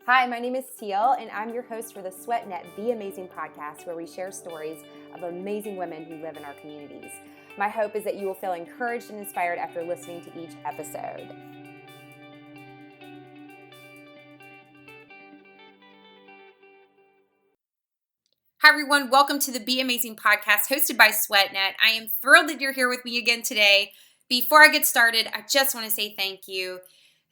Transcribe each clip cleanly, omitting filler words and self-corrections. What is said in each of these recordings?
Hi, my name is Cel, and I'm your host for the SweatNet Be Amazing Podcast, where we share stories of amazing women who live in our communities. My hope is that you will feel encouraged and inspired after listening to each episode. Hi, everyone. Welcome to the Be Amazing Podcast hosted by SweatNet. I am thrilled that you're here with me again today. Before I get started, I just want to say thank you.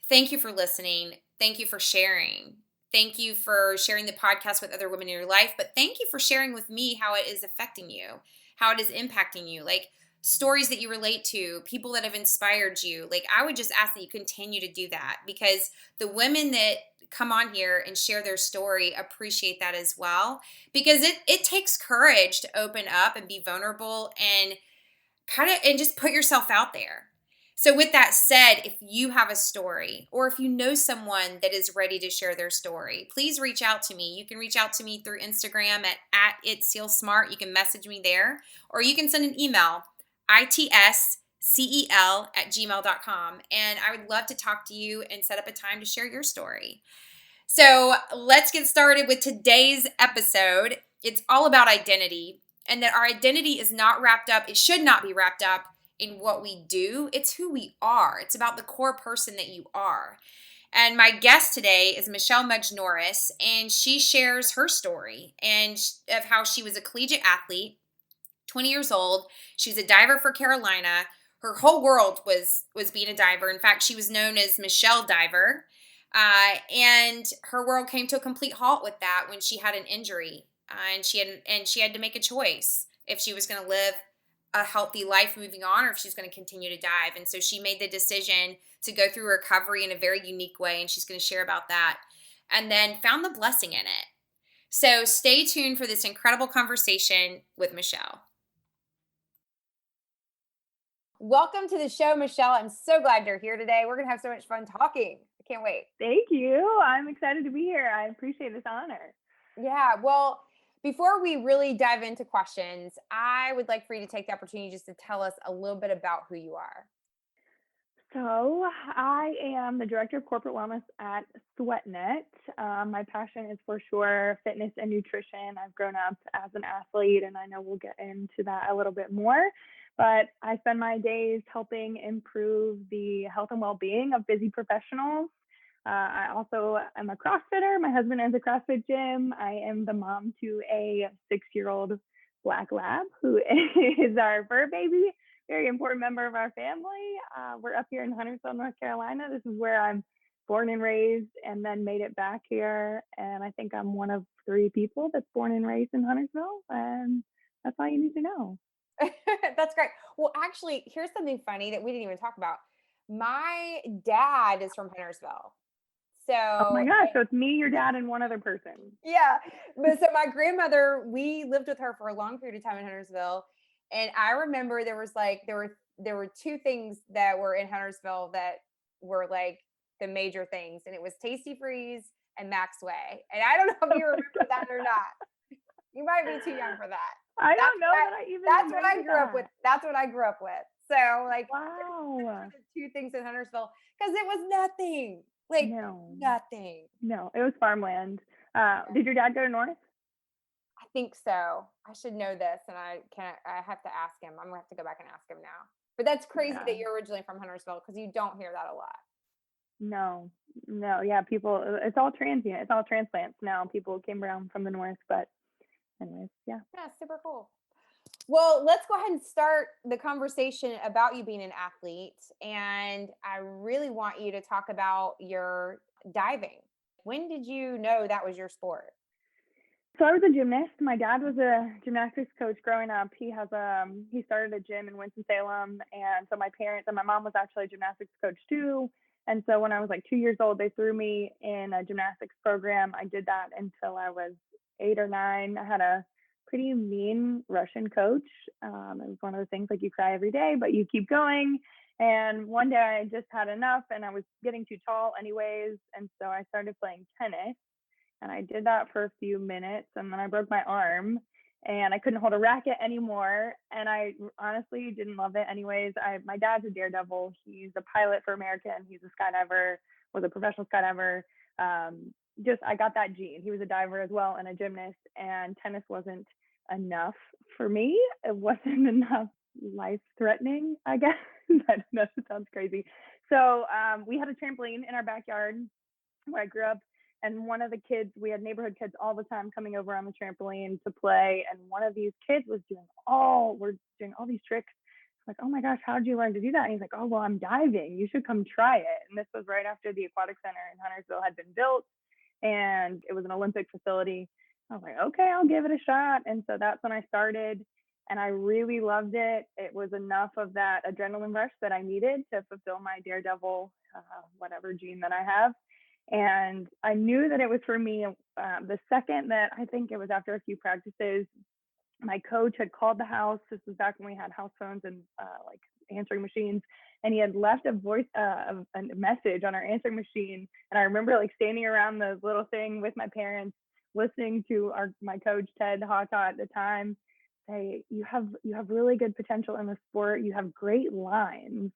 Thank you for listening. Thank you for sharing. Thank you for sharing the podcast with other women in your life, but thank you for sharing with me how it is affecting you, how it is impacting you, like stories that you relate to, people that have inspired you. Like, I would just ask that you continue to do that, because the women that come on here and share their story appreciate that as well, because it takes courage to open up and be vulnerable and and just put yourself out there. So with that said, if you have a story or if you know someone that is ready to share their story, please reach out to me. You can reach out to me through Instagram at itscelsmart. You can message me there, or you can send an email, itscel@gmail.com. And I would love to talk to you and set up a time to share your story. So let's get started with today's episode. It's all about identity, and that our identity is not wrapped up, it should not be wrapped up in what we do. It's who we are. It's about the core person that you are. And my guest today is Mudge Norris, and she shares her story and of how she was a collegiate athlete, 20 years old. She was a diver for Carolina. Her whole world was being a diver. In fact, she was known as Michelle Diver. And her world came to a complete halt with that when she had an injury, and she had to make a choice if she was going to live a healthy life moving on, or if she's going to continue to dive. And so she made the decision to go through recovery in a very unique way, and she's going to share about that, and then found the blessing in it. So stay tuned for this incredible conversation with Michelle. Welcome to the show, Michelle. I'm so glad you're here today. We're going to have so much fun talking. I can't wait. Thank you. I'm excited to be here. I appreciate this honor. Yeah. Well, before we really dive into questions, I would like for you to take the opportunity just to tell us a little bit about who you are. So, I am the director of corporate wellness at SweatNet. My passion is for sure fitness and nutrition. I've grown up as an athlete, and I know we'll get into that a little bit more. But I spend my days helping improve the health and well-being of busy professionals. I also am a CrossFitter. My husband owns a CrossFit gym. I am the mom to a 6-year-old black lab who is our fur baby, very important member of our family. We're up here in Huntersville, North Carolina. This is where I'm born and raised, and then made it back here. And I think I'm one of 3 people that's born and raised in Huntersville. And that's all you need to know. That's great. Well, actually, here's something funny that we didn't even talk about. My dad is from Huntersville. Oh my So, gosh, so it's me, your dad, and one other person. yeah. But so my grandmother, we lived with her for a long period of time in Huntersville. And I remember there were 2 things that were in Huntersville that were like the major things. And it was Tasty Freeze and Maxway. And I don't know if you remember that or not. You might be too young for that. I don't know that I even That's what I remember grew up with. that. That's what I grew up with. So like, Wow. those were the 2 things in Huntersville, because it was nothing. Like No, nothing. it was farmland. Did your dad go to North? I think so. I should know this, and I have to ask him. I'm gonna have to go back and ask him now. But that's crazy Yeah. that you're originally from Huntersville, because you don't hear that a lot. No, yeah, people, it's all transient. It's all transplants now. People came around from the North, but anyways, yeah. Yeah, super cool. Well, let's go ahead and start the conversation about you being an athlete. And I really want you to talk about your diving. When did you know that was your sport? So I was a gymnast. My dad was a gymnastics coach growing up. He started a gym in Winston-Salem, and so my parents and my mom was actually a gymnastics coach too. And so when I was like 2 years old, they threw me in a gymnastics program. I did that until I was 8 or 9. I had a pretty mean Russian coach. It was one of those things like you cry every day, but you keep going. And one day I just had enough, and I was getting too tall anyways. And so I started playing tennis. And I did that for a few minutes, and then I broke my arm, and I couldn't hold a racket anymore. And I honestly didn't love it anyways. My dad's a daredevil. He's a pilot for American. He's a skydiver, was a professional skydiver. just I got that gene. He was a diver as well and a gymnast, and tennis wasn't enough for me. It wasn't enough life threatening, I guess. I don't know, it sounds crazy. So we had a trampoline in our backyard where I grew up. And one of the kids, we had neighborhood kids all the time coming over on the trampoline to play. And one of these kids we're doing all these tricks. Like, oh my gosh, how did you learn to do that? And he's like, oh, well, I'm diving. You should come try it. And this was right after the aquatic center in Huntersville had been built, and it was an Olympic facility. I was like, okay, I'll give it a shot. And so that's when I started, and I really loved it. It was enough of that adrenaline rush that I needed to fulfill my daredevil, whatever gene that I have. And I knew that it was for me. The second that, I think it was after a few practices, my coach had called the house. This was back when we had house phones and like answering machines, and he had left a message on our answering machine. And I remember like standing around the little thing with my parents, listening to my coach Ted Hawtaw at the time say, "You have really good potential in the sport. You have great lines."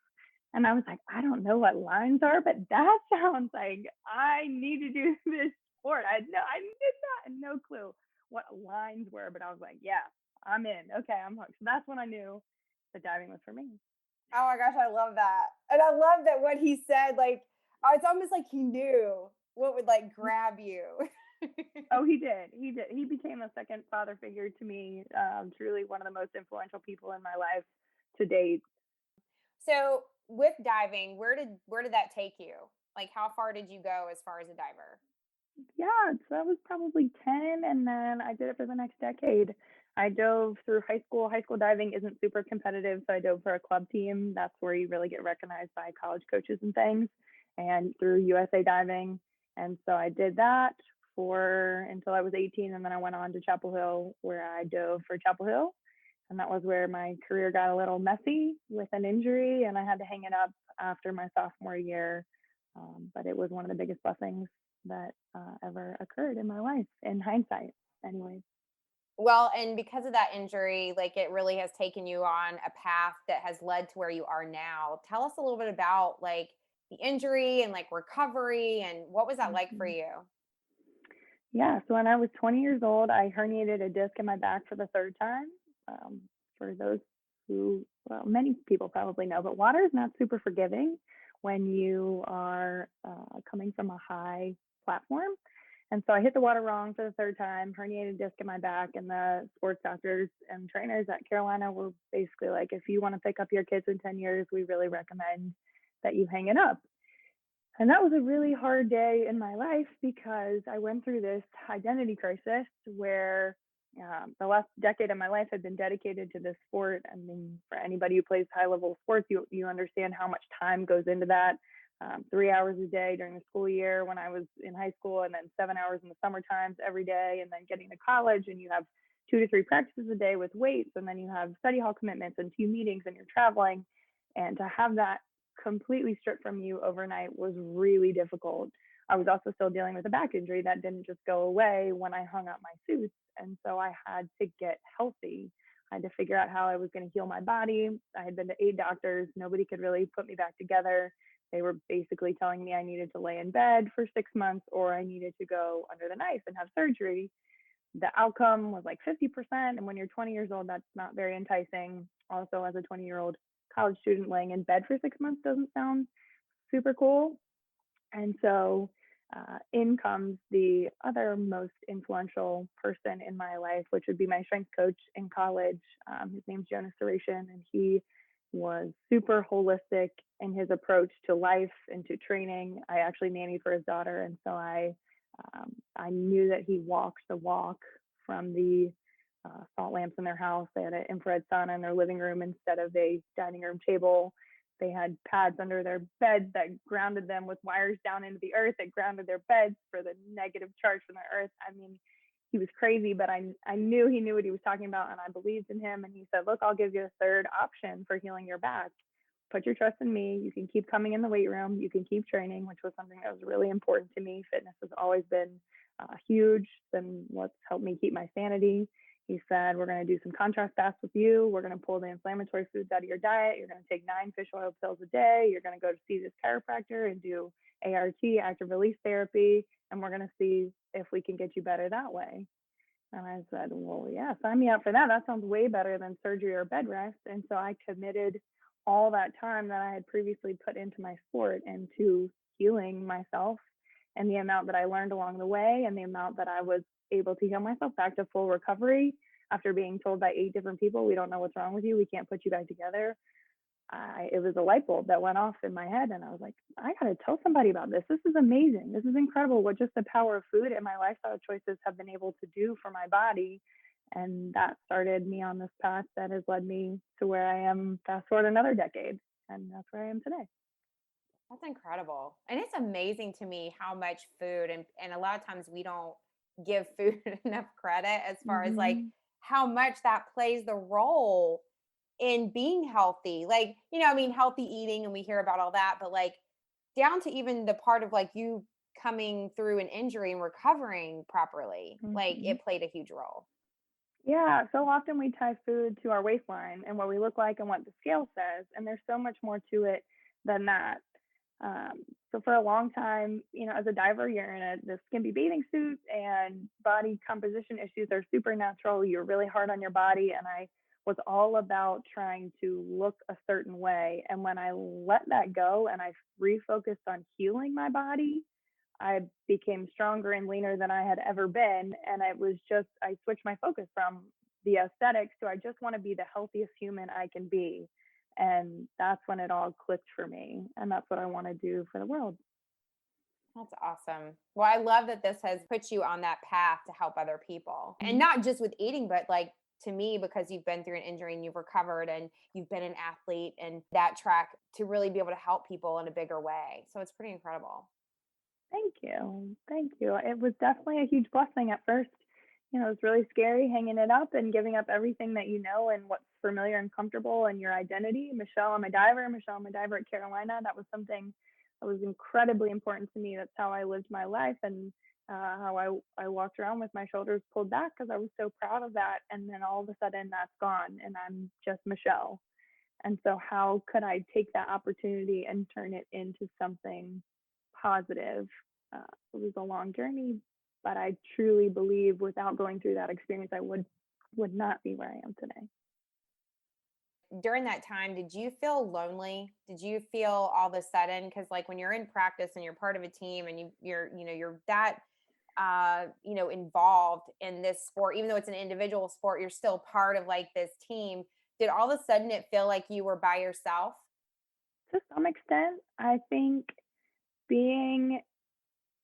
And I was like, I don't know what lines are, but that sounds like I need to do this sport. I did not no clue what lines were, but I was like, yeah, I'm in. Okay, I'm hooked. So that's when I knew that diving was for me. Oh my gosh, I love that. And I love that what he said, like, it's almost like he knew what would like grab you. Oh, he did. He did. He became a second father figure to me. Truly one of the most influential people in my life to date. So with diving, where did that take you? Like how far did you go as far as a diver? Yeah, so that was probably 10, and then I did it for the next decade. I dove through high school. High school diving isn't super competitive, so I dove for a club team. That's where you really get recognized by college coaches and things, and through USA Diving. And so I did that for until I was 18, and then I went on to Chapel Hill, where I dove for Chapel Hill. And that was where my career got a little messy with an injury, and I had to hang it up after my sophomore year. But it was one of the biggest blessings that ever occurred in my life, in hindsight, anyways. Well, and because of that injury, like it really has taken you on a path that has led to where you are now. Tell us a little bit about like the injury and like recovery and what was that like for Mhm. you? Yeah, so when I was 20 years old, I herniated a disc in my back for the third time. Um, for those who, well, many people probably know, but water is not super forgiving when you are coming from a high platform. And so I hit the water wrong for the third time, herniated disc in my back, and the sports doctors and trainers at Carolina were basically like, if you want to pick up your kids in 10 years, we really recommend that you hang it up. And that was a really hard day in my life because I went through this identity crisis where the last decade of my life had been dedicated to this sport. I mean, for anybody who plays high level sports, you understand how much time goes into that. 3 hours a day during the school year when I was in high school, and then 7 hours in the summer times every day, and then getting to college, and you have 2 to 3 practices a day with weights, and then you have study hall commitments and team meetings, and you're traveling. And to have that completely stripped from you overnight was really difficult. I was also still dealing with a back injury that didn't just go away when I hung up my suits. And so I had to get healthy. I had to figure out how I was going to heal my body. I had been to 8 doctors. Nobody could really put me back together. They were basically telling me I needed to lay in bed for 6 months or I needed to go under the knife and have surgery. The outcome was like 50%. And when you're 20 years old, that's not very enticing. Also, as a 20-year-old college student, laying in bed for 6 months doesn't sound super cool. And so in comes the other most influential person in my life, which would be my strength coach in college. His name's Jonas Duration, and he was super holistic in his approach to life and to training. I actually nannied for his daughter, and so I knew that he walked the walk from the salt lamps in their house. They had an infrared sauna in their living room instead of a dining room table. They had pads under their beds that grounded them with wires down into the earth that grounded their beds for the negative charge from the earth. I mean, he was crazy, but I knew he knew what he was talking about, and I believed in him. And he said, look, I'll give you a third option for healing your back. Put your trust in me. You can keep coming in the weight room. You can keep training, which was something that was really important to me. Fitness has always been huge and what's helped me keep my sanity. He said, we're going to do some contrast fasts with you. We're going to pull the inflammatory foods out of your diet. You're going to take 9 fish oil pills a day. You're going to go to see this chiropractor and do ART, active release therapy. And we're going to see if we can get you better that way. And I said, well, yeah, sign me up for that. That sounds way better than surgery or bed rest. And so I committed all that time that I had previously put into my sport into healing myself, and the amount that I learned along the way and the amount that I was able to heal myself back to full recovery after being told by 8 different people, we don't know what's wrong with you. We can't put you back together. It was a light bulb that went off in my head, and I was like, I got to tell somebody about this. This is amazing. This is incredible what just the power of food and my lifestyle choices have been able to do for my body. And that started me on this path that has led me to where I am, fast forward another decade. And that's where I am today. That's incredible. And it's amazing to me how much food, and a lot of times we don't give food enough credit as far as like Mm-hmm. how much that plays the role in being healthy. Like, I mean, healthy eating, and we hear about all that, but like down to even the part of like you coming through an injury and recovering properly, like Mm-hmm. it played a huge role. Yeah, so often we tie food to our waistline and what we look like and what the scale says, and there's so much more to it than that. So for a long time, as a diver, you're in this skimpy bathing suit, and body composition issues are supernatural. You're really hard on your body, and I was all about trying to look a certain way. And when I let that go and I refocused on healing my body, I became stronger and leaner than I had ever been. And it was just, I switched my focus from the aesthetics to I just want to be the healthiest human I can be. And that's when it all clicked for me. And that's what I want to do for the world. That's awesome. Well, I love that this has put you on that path to help other people. And Mhm. not just with eating, but like to me, because you've been through an injury and you've recovered and you've been an athlete and that track to really be able to help people in a bigger way. So it's pretty incredible. Thank you. Thank you. It was definitely a huge blessing at first. It was really scary hanging it up and giving up everything that you know and what's familiar and comfortable and your identity. Michelle, I'm a diver. Michelle, I'm a diver at Carolina. That was something that was incredibly important to me. That's how I lived my life, and how I walked around with my shoulders pulled back because I was so proud of that. And then all of a sudden that's gone and I'm just Michelle. And so how could I take that opportunity and turn it into something positive? It was a long journey, but I truly believe without going through that experience, I would not be where I am today. During that time, did you feel lonely? Did you feel all of a sudden, because like when you're in practice and you're part of a team and you're that involved in this sport, even though it's an individual sport, you're still part of like this team. Did all of a sudden it feel like you were by yourself? To some extent, I think being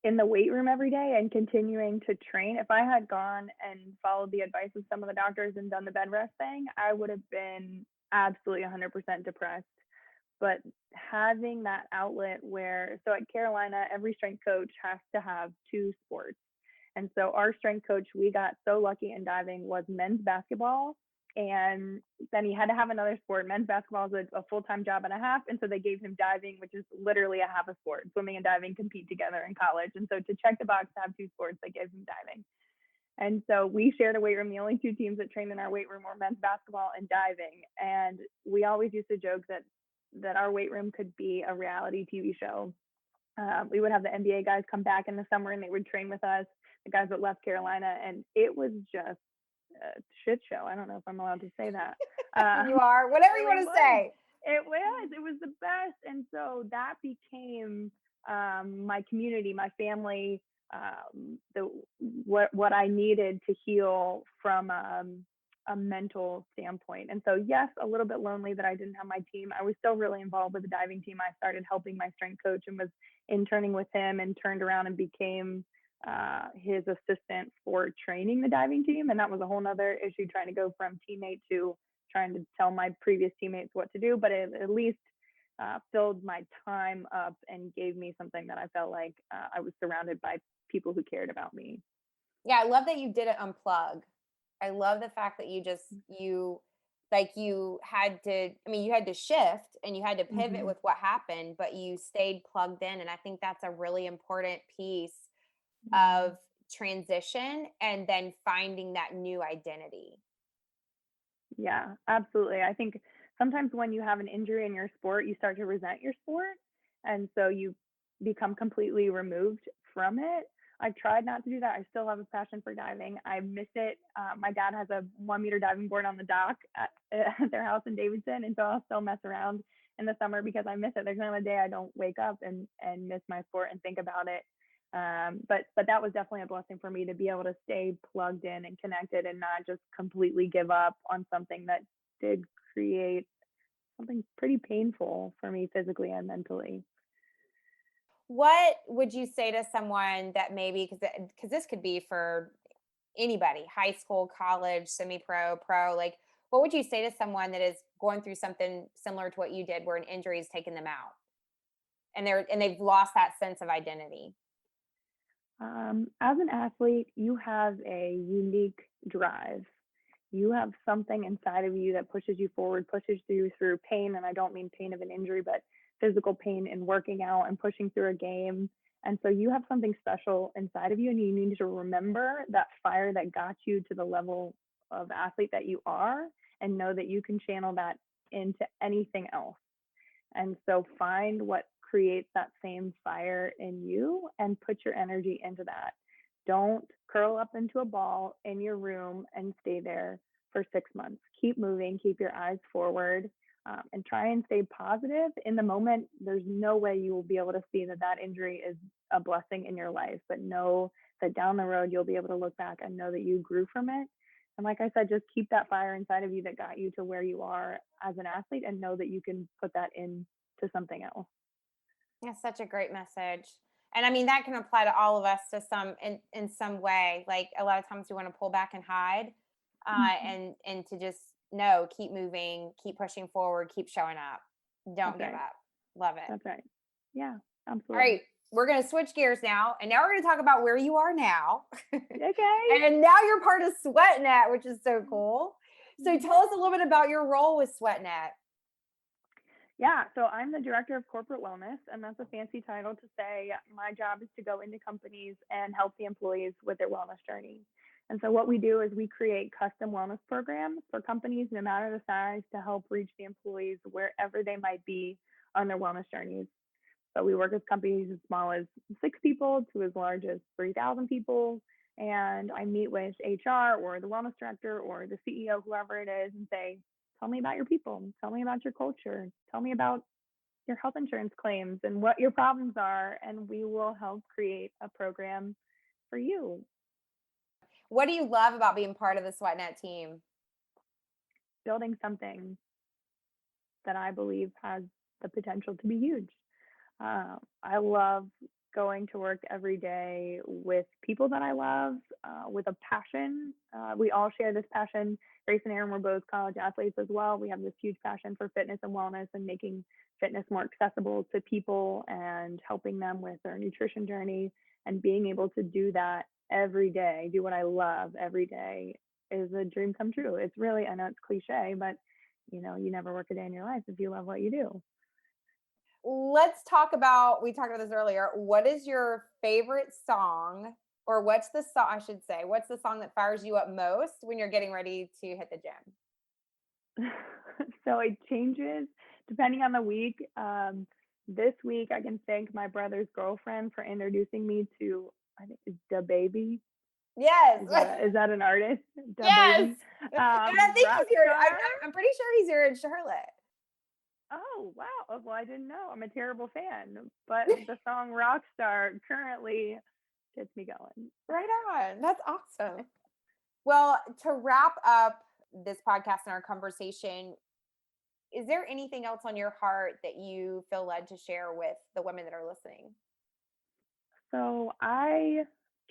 in the weight room every day and continuing to train, if I had gone and followed the advice of some of the doctors and done the bed rest thing, I would have been absolutely 100% depressed. But having that outlet so at Carolina, every strength coach has to have 2 sports. And so our strength coach, we got so lucky in diving, was men's basketball. And then he had to have another sport. Men's basketball is a full-time job and a half. And so they gave him diving, which is literally a half a sport. Swimming and diving compete together in college. And so to check the box to have 2 sports, they gave him diving. And so we shared a weight room. The only 2 teams that trained in our weight room were men's basketball and diving. And we always used to joke that our weight room could be a reality TV show. We would have the NBA guys come back in the summer and they would train with us, the guys that left Carolina, and it was just a shit show. I don't know if I'm allowed to say that. You are, whatever you want to say. It was the best. And so that became my community, my family, what I needed to heal from a mental standpoint. And so, yes, a little bit lonely that I didn't have my team. I was still really involved with the diving team. I started helping my strength coach and was interning with him and turned around and became his assistant for training the diving team. And that was a whole nother issue, trying to go from teammate to trying to tell my previous teammates what to do. But it at least filled my time up and gave me something that I felt like I was surrounded by people who cared about me. Yeah, I love that you did it unplug. I love the fact that you had to, I mean, you had to shift and you had to pivot Mm-hmm. with what happened, but you stayed plugged in. And I think that's a really important piece Mm-hmm. of transition and then finding that new identity. Yeah, absolutely. I think sometimes when you have an injury in your sport, you start to resent your sport. And so you become completely removed from it. I've tried not to do that. I still have a passion for diving. I miss it. My dad has a 1 meter diving board on the dock at their house in Davidson. And so I'll still mess around in the summer because I miss it. There's not a day I don't wake up and miss my sport and think about it. But that was definitely a blessing for me to be able to stay plugged in and connected and not just completely give up on something that did create something pretty painful for me physically and mentally. What would you say to someone that maybe, because this could be for anybody, high school, college, semi-pro, pro, like what would you say to someone that is going through something similar to what you did where an injury has taken them out and they've lost that sense of identity? As an athlete, you have a unique drive. You have something inside of you that pushes you forward, pushes you through pain. And I don't mean pain of an injury, but physical pain in working out and pushing through a game. And so you have something special inside of you, and you need to remember that fire that got you to the level of athlete that you are, and know that you can channel that into anything else. And so find what creates that same fire in you and put your energy into that. Don't curl up into a ball in your room and stay there for 6 months. Keep moving, keep your eyes forward, and try and stay positive. In the moment, there's no way you will be able to see that that injury is a blessing in your life, but know that down the road, you'll be able to look back and know that you grew from it. And like I said, just keep that fire inside of you that got you to where you are as an athlete, and know that you can put that into something else. That's such a great message. And I mean, that can apply to all of us to in some way. Like a lot of times we want to pull back and hide, Mhm. and to just no, keep moving, keep pushing forward, keep showing up. Don't That's give right. up. Love it. That's right. Yeah, All absolutely. right. We're going to switch gears now. And now we're going to talk about where you are now. Okay. And now you're part of SweatNet, which is so cool. So tell us a little bit about your role with SweatNet. Yeah, so I'm the director of corporate wellness, and that's a fancy title to say my job is to go into companies and help the employees with their wellness journey. And so what we do is we create custom wellness programs for companies, no matter the size, to help reach the employees wherever they might be on their wellness journeys. So we work with companies as small as 6 people to as large as 3,000 people. And I meet with HR or the wellness director or the CEO, whoever it is, and say, tell me about your people. Tell me about your culture. Tell me about your health insurance claims and what your problems are. And we will help create a program for you. What do you love about being part of the SweatNet team? Building something that I believe has the potential to be huge. I love going to work every day with people that I love, with a passion. We all share this passion. Grace and Aaron were both college athletes as well. We have this huge passion for fitness and wellness and making fitness more accessible to people and helping them with their nutrition journey, and being able to do that every day, do what I love every day, is a dream come true. It's really, I know it's cliche, but you never work a day in your life if you love what you do. Let's talk about, we talked about this earlier. What is your favorite song, or what's the song, I should say, what's the song that fires you up most when you're getting ready to hit the gym? So it changes depending on the week. This week, I can thank my brother's girlfriend for introducing me to, I think it's Da Baby. Yes. Is that an artist? Da Yes. Baby. And I think he's here. Rockstar. I'm pretty sure he's here in Charlotte. Oh wow! Well, I didn't know. I'm a terrible fan, but the song Rockstar currently gets me going. Right on. That's awesome. Well, to wrap up this podcast and our conversation, is there anything else on your heart that you feel led to share with the women that are listening? So I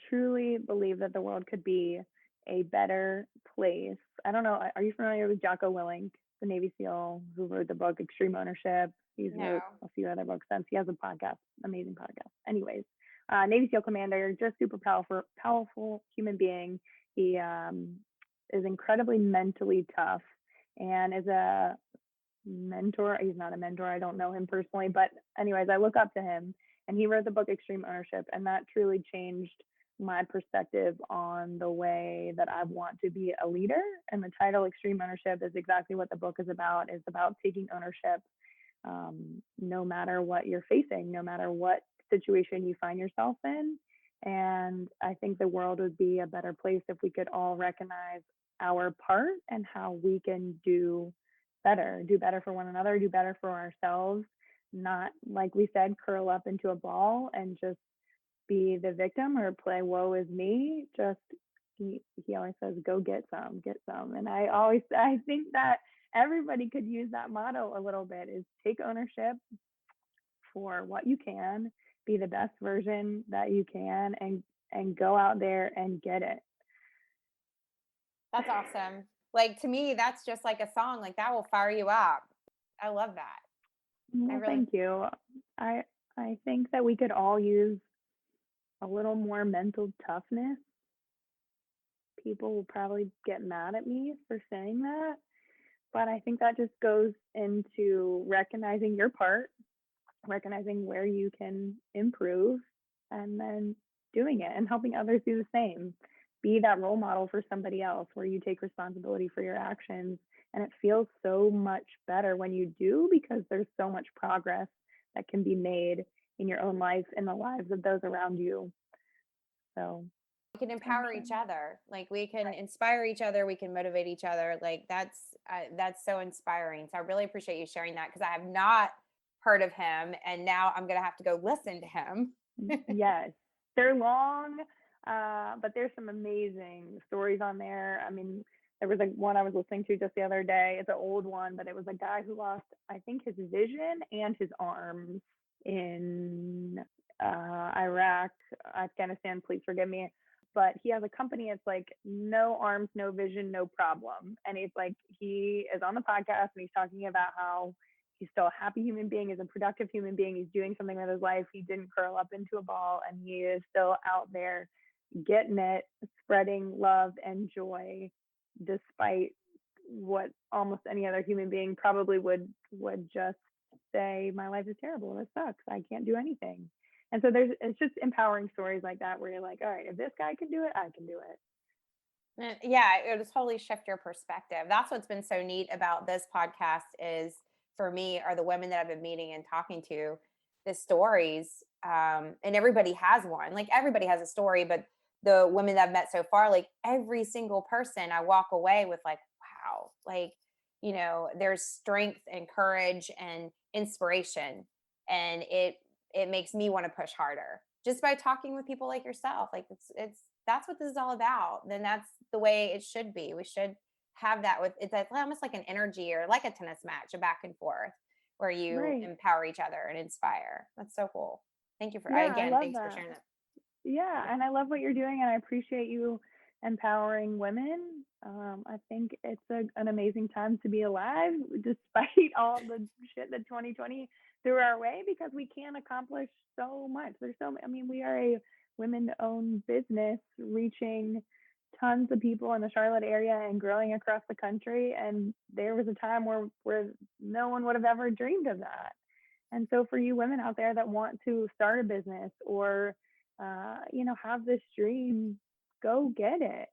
truly believe that the world could be a better place. I don't know. Are you familiar with Jocko Willink, the Navy SEAL who wrote the book Extreme Ownership? He's No. wrote a few other books since. He has a podcast, amazing podcast. Anyways, Navy SEAL commander, just super powerful human being. He is incredibly mentally tough and is a mentor. He's not a mentor. I don't know him personally, but anyways, I look up to him, and he wrote the book Extreme Ownership, and that truly changed my perspective on the way that I want to be a leader. And the title Extreme Ownership is exactly what the book is about. It's about taking ownership, no matter what you're facing, no matter what situation you find yourself in. And I think the world would be a better place if we could all recognize our part and how we can do better for one another, do better for ourselves, not, like we said, curl up into a ball and just be the victim or play woe is me. Just he always says, go get some, get some. And I think that everybody could use that motto a little bit, is take ownership for what you can, be the best version that you can, and go out there and get it. That's awesome. Like, to me, that's just like a song, like that will fire you up. I love that. Well, thank you. I think that we could all use a little more mental toughness. People will probably get mad at me for saying that, but I think that just goes into recognizing your part, recognizing where you can improve, and then doing it and helping others do the same. Be that role model for somebody else where you take responsibility for your actions. And it feels so much better when you do, because there's so much progress that can be made in your own life and the lives of those around you. So we can empower each other. Like, we can inspire each other. We can motivate each other. Like, that's so inspiring. So I really appreciate you sharing that, because I have not heard of him, and now I'm going to have to go listen to him. Yes, they're long, but there's some amazing stories on there. I mean, there was one I was listening to just the other day. It's an old one, but it was a guy who lost, I think, his vision and his arms in Iraq, Afghanistan, please forgive me. But he has a company. It's like no arms, no vision, no problem. And it's like, he is on the podcast and he's talking about how he's still a happy human being, is a productive human being. He's doing something with his life. He didn't curl up into a ball, and he is still out there getting it, spreading love and joy, despite what almost any other human being probably would just say, my life is terrible, this sucks, I can't do anything. And so it's just empowering stories like that where you're like, all right, if this guy can do it, I can do it. Yeah, it'll totally shift your perspective. That's what's been so neat about this podcast is, for me, are the women that I've been meeting and talking to, the stories. And everybody has one. Like, everybody has a story, but the women that I've met so far, like, every single person, I walk away with like, wow, like, there's strength and courage and inspiration. And it makes me want to push harder just by talking with people like yourself. Like, that's what this is all about. Then that's the way it should be. We should have that it's almost like an energy, or like a tennis match, a back and forth, where you empower each other and inspire. That's so cool. Thank you for, thanks for sharing that. Yeah. And I love what you're doing, and I appreciate you empowering women. I think it's an amazing time to be alive, despite all the shit that 2020 threw our way, because we can accomplish so much. We are a women-owned business reaching tons of people in the Charlotte area and growing across the country. And there was a time where no one would have ever dreamed of that. And so for you women out there that want to start a business or, have this dream, go get it.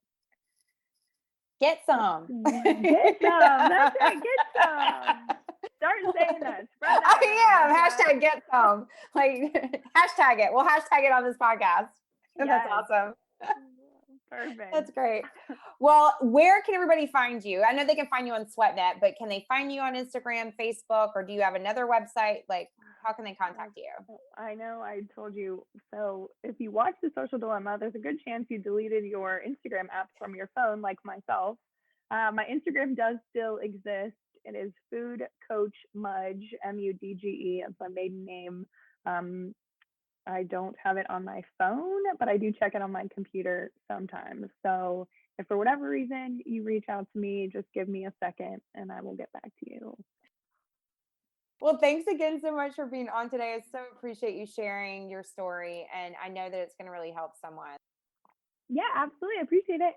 Get some. Get some. That's right. Get some. Start saying that. Spread that. I am. Hashtag get some. Like, hashtag it. We'll hashtag it on this podcast. Yes. That's awesome. Perfect. That's great. Well, where can everybody find you? I know they can find you on SweatNet, but can they find you on Instagram, Facebook, or do you have another website? Like, how can they contact you? I know I told you. So if you watch The Social Dilemma, there's a good chance you deleted your Instagram app from your phone, like myself. My Instagram does still exist. It is Food Coach Mudge, Mudge. It's my maiden name. I don't have it on my phone, but I do check it on my computer sometimes. So if for whatever reason you reach out to me, just give me a second and I will get back to you. Well, thanks again so much for being on today. I so appreciate you sharing your story, and I know that it's going to really help someone. Yeah, absolutely. I appreciate it.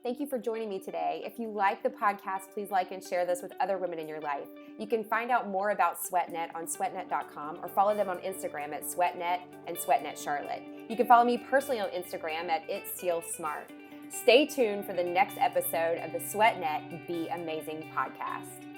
Thank you for joining me today. If you like the podcast, please like and share this with other women in your life. You can find out more about SweatNet on sweatnet.com or follow them on Instagram at SweatNet and SweatNet Charlotte. You can follow me personally on Instagram at itssealsmart. Stay tuned for the next episode of the SweatNet Be Amazing podcast.